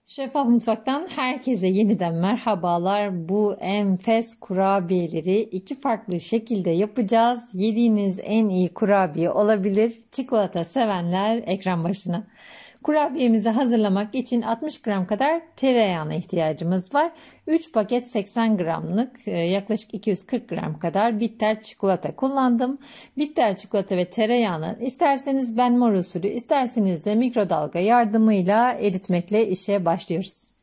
Şeffaf Mutfak'tan herkese yeniden merhabalar. Bu enfes kurabiyeleri iki farklı şekilde yapacağız. Yediğiniz en iyi kurabiye olabilir. Çikolata sevenler ekran başına. Kurabiyemizi hazırlamak için 60 gram kadar tereyağına ihtiyacımız var. 3 paket 80 gramlık yaklaşık 240 gram kadar bitter çikolata kullandım. Bitter çikolata ve tereyağını isterseniz benmari usulü isterseniz de mikrodalga yardımıyla eritmekle işe başlıyoruz.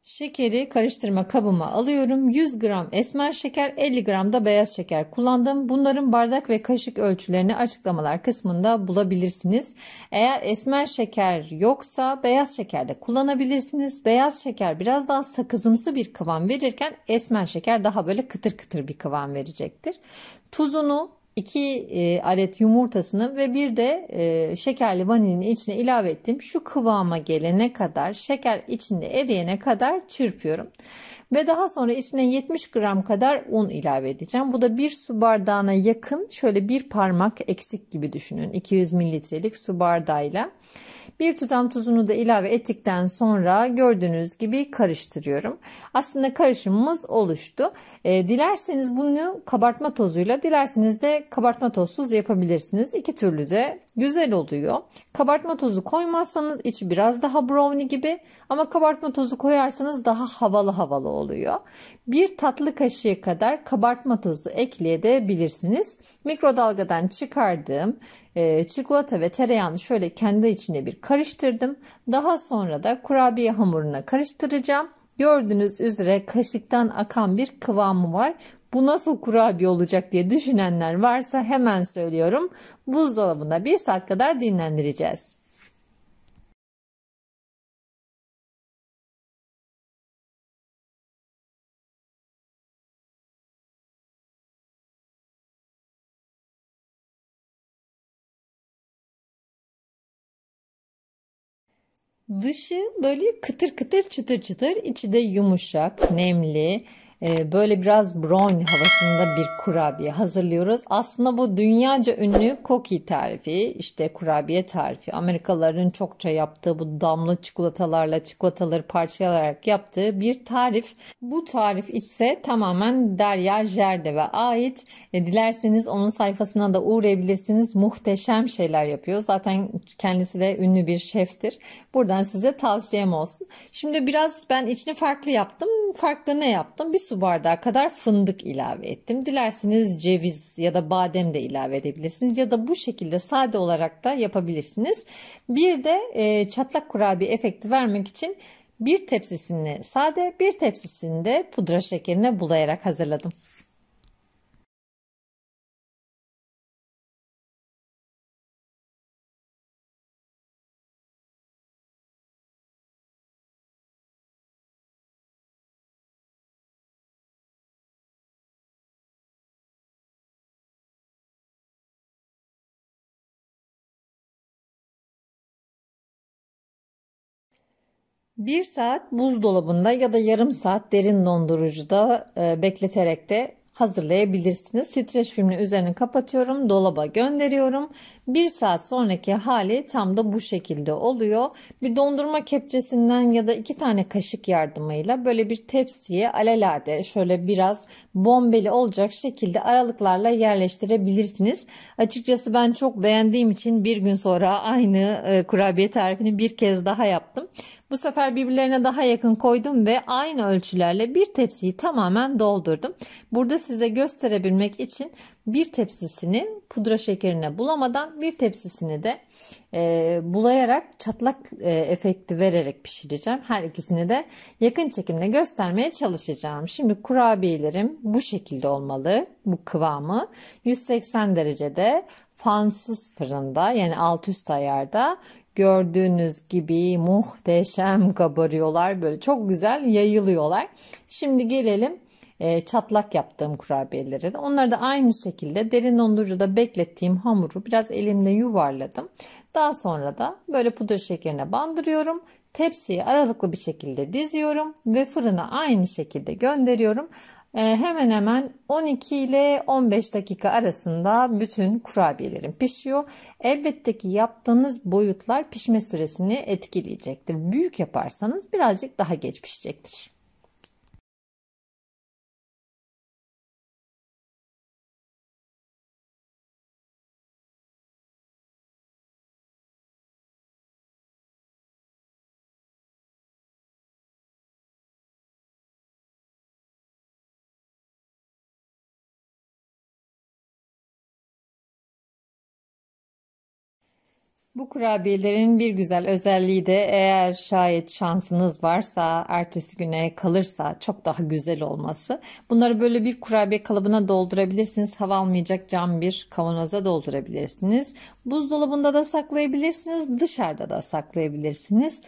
Şekeri karıştırma kabıma alıyorum. 100 gram esmer şeker, 50 gram da beyaz şeker kullandım. Bunların bardak ve kaşık ölçülerini açıklamalar kısmında bulabilirsiniz. Eğer esmer şeker yoksa beyaz şeker de kullanabilirsiniz. Beyaz şeker biraz daha sakızımsı bir kıvam verirken esmer şeker daha böyle kıtır kıtır bir kıvam verecektir. Tuzunu, 2 adet yumurtasını ve bir de şekerli vanilini içine ilave ettim. Şu kıvama gelene kadar, şeker içinde eriyene kadar çırpıyorum. Ve daha sonra içine 70 gram kadar un ilave edeceğim. Bu da bir su bardağına yakın, şöyle bir parmak eksik gibi düşünün. 200 mililitrelik su bardağıyla. Bir tutam tuzunu da ilave ettikten sonra gördüğünüz gibi karıştırıyorum. Aslında karışımımız oluştu. Dilerseniz bunu kabartma tozuyla, dilerseniz de kabartma tozsuz yapabilirsiniz. İki türlü de güzel oluyor. Kabartma tozu koymazsanız içi biraz daha brownie gibi, ama kabartma tozu koyarsanız daha havalı havalı oluyor. Bir tatlı kaşığı kadar kabartma tozu ekleyebilirsiniz. Mikrodalgadan çıkardığım çikolata ve tereyağını şöyle kendi içine bir karıştırdım. Daha sonra da kurabiye hamuruna karıştıracağım. Gördüğünüz üzere kaşıktan akan bir kıvamı var. Bu nasıl kurabiye olacak diye düşünenler varsa hemen söylüyorum. Buzdolabında 1 saat kadar dinlendireceğiz. Dışı böyle kıtır kıtır çıtır çıtır, içi de yumuşak, nemli. Böyle biraz brownie havasında bir kurabiye hazırlıyoruz. Aslında bu dünyaca ünlü cookie tarifi, işte kurabiye tarifi. Amerikalıların çokça yaptığı, bu damla çikolatalarla çikolataları parçalayarak yaptığı bir tarif. Bu tarif ise tamamen Derya Jerdev'e ait. Dilerseniz onun sayfasına da uğrayabilirsiniz. Muhteşem şeyler yapıyor. Zaten kendisi de ünlü bir şeftir. Buradan size tavsiyem olsun. Şimdi biraz ben içini farklı yaptım. Farklı ne yaptım? Bir su bardağı kadar fındık ilave ettim. Dilerseniz ceviz ya da badem de ilave edebilirsiniz. Ya da bu şekilde sade olarak da yapabilirsiniz. Bir de çatlak kurabiye efekti vermek için bir tepsisini sade, bir tepsisini de pudra şekerine bulayarak hazırladım. Bir saat buzdolabında ya da yarım saat derin dondurucuda bekleterek de hazırlayabilirsiniz. Streç filmini üzerini kapatıyorum. Dolaba gönderiyorum. Bir saat sonraki hali tam da bu şekilde oluyor. Bir dondurma kepçesinden ya da 2 tane kaşık yardımıyla böyle bir tepsiye alelade şöyle biraz bombeli olacak şekilde aralıklarla yerleştirebilirsiniz. Açıkçası ben çok beğendiğim için bir gün sonra aynı kurabiye tarifini bir kez daha yaptım. Bu sefer birbirlerine daha yakın koydum ve aynı ölçülerle bir tepsiyi tamamen doldurdum. Burada size gösterebilmek için bir tepsisini pudra şekerine bulamadan bir tepsisini de bulayarak çatlak efekti vererek pişireceğim. Her ikisini de yakın çekimle göstermeye çalışacağım. Şimdi kurabiyelerim bu şekilde olmalı. Bu kıvamı 180 derecede fansız fırında, yani alt üst ayarda, gördüğünüz gibi muhteşem kabarıyorlar. Böyle çok güzel yayılıyorlar. Şimdi gelelim çatlak yaptığım kurabiyelere de. Onları da aynı şekilde derin dondurucuda beklettiğim hamuru biraz elimde yuvarladım. Daha sonra da böyle pudra şekerine bandırıyorum. Tepsiyi aralıklı bir şekilde diziyorum ve fırına aynı şekilde gönderiyorum. Hemen hemen 12 ile 15 dakika arasında bütün kurabiyelerim pişiyor. Elbette ki yaptığınız boyutlar pişme süresini etkileyecektir. Büyük yaparsanız birazcık daha geç pişecektir. Bu kurabiyelerin bir güzel özelliği de eğer şayet şansınız varsa ertesi güne kalırsa çok daha güzel olması. Bunları böyle bir kurabiye kalıbına doldurabilirsiniz. Hava almayacak cam bir kavanoza doldurabilirsiniz. Buzdolabında da saklayabilirsiniz. Dışarıda da saklayabilirsiniz.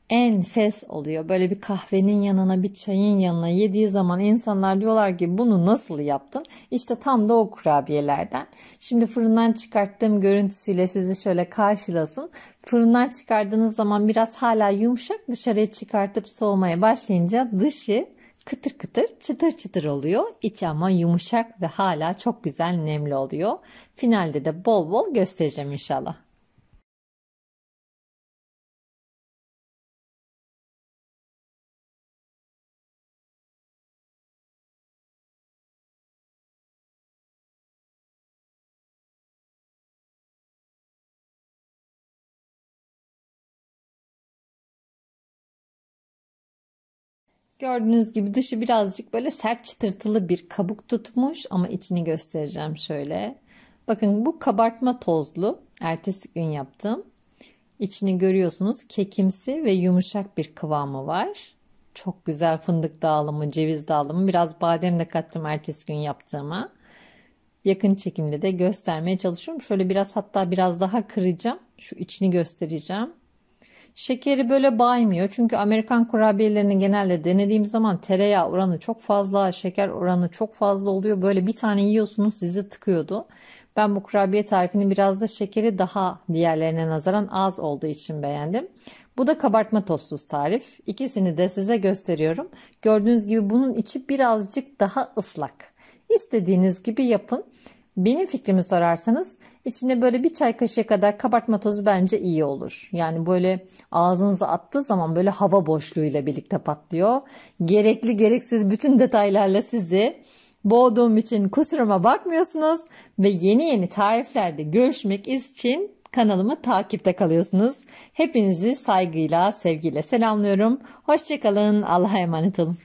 Enfes oluyor. Böyle bir kahvenin yanına, bir çayın yanına yediği zaman insanlar diyorlar ki bunu nasıl yaptın? İşte tam da o kurabiyelerden. Şimdi fırından çıkarttığım görüntüsüyle sizi şöyle karşılasın. Fırından çıkardığınız zaman biraz hala yumuşak, dışarıya çıkartıp soğumaya başlayınca dışı kıtır kıtır, çıtır çıtır oluyor. İçi ama yumuşak ve hala çok güzel nemli oluyor. Finalde de bol bol göstereceğim inşallah. Gördüğünüz gibi dışı birazcık böyle sert çıtırtılı bir kabuk tutmuş ama içini göstereceğim şöyle. Bakın bu kabartma tozlu. Ertesi gün yaptım. İçini görüyorsunuz, kekimsi ve yumuşak bir kıvamı var. Çok güzel fındık dağılımı, ceviz dağılımı. Biraz badem de kattım ertesi gün yaptığıma. Yakın çekimde de göstermeye çalışıyorum. Şöyle biraz, hatta biraz daha kıracağım. Şu içini göstereceğim. Şekeri böyle baymıyor. Çünkü Amerikan kurabiyelerini genelde denediğim zaman tereyağı oranı çok fazla, şeker oranı çok fazla oluyor. Böyle bir tane yiyorsunuz, sizi tıkıyordu. Ben bu kurabiye tarifini biraz da şekeri daha diğerlerine nazaran az olduğu için beğendim. Bu da kabartma tozsuz tarif. İkisini de size gösteriyorum. Gördüğünüz gibi bunun içi birazcık daha ıslak. İstediğiniz gibi yapın. Benim fikrimi sorarsanız içine böyle bir çay kaşığı kadar kabartma tozu bence iyi olur. Yani böyle ağzınıza attığı zaman böyle hava boşluğuyla birlikte patlıyor. Gerekli gereksiz bütün detaylarla sizi boğduğum için kusuruma bakmıyorsunuz ve yeni tariflerde görüşmek için kanalımı takipte kalıyorsunuz. Hepinizi saygıyla, sevgiyle selamlıyorum. Hoşça kalın. Allah'a emanet olun.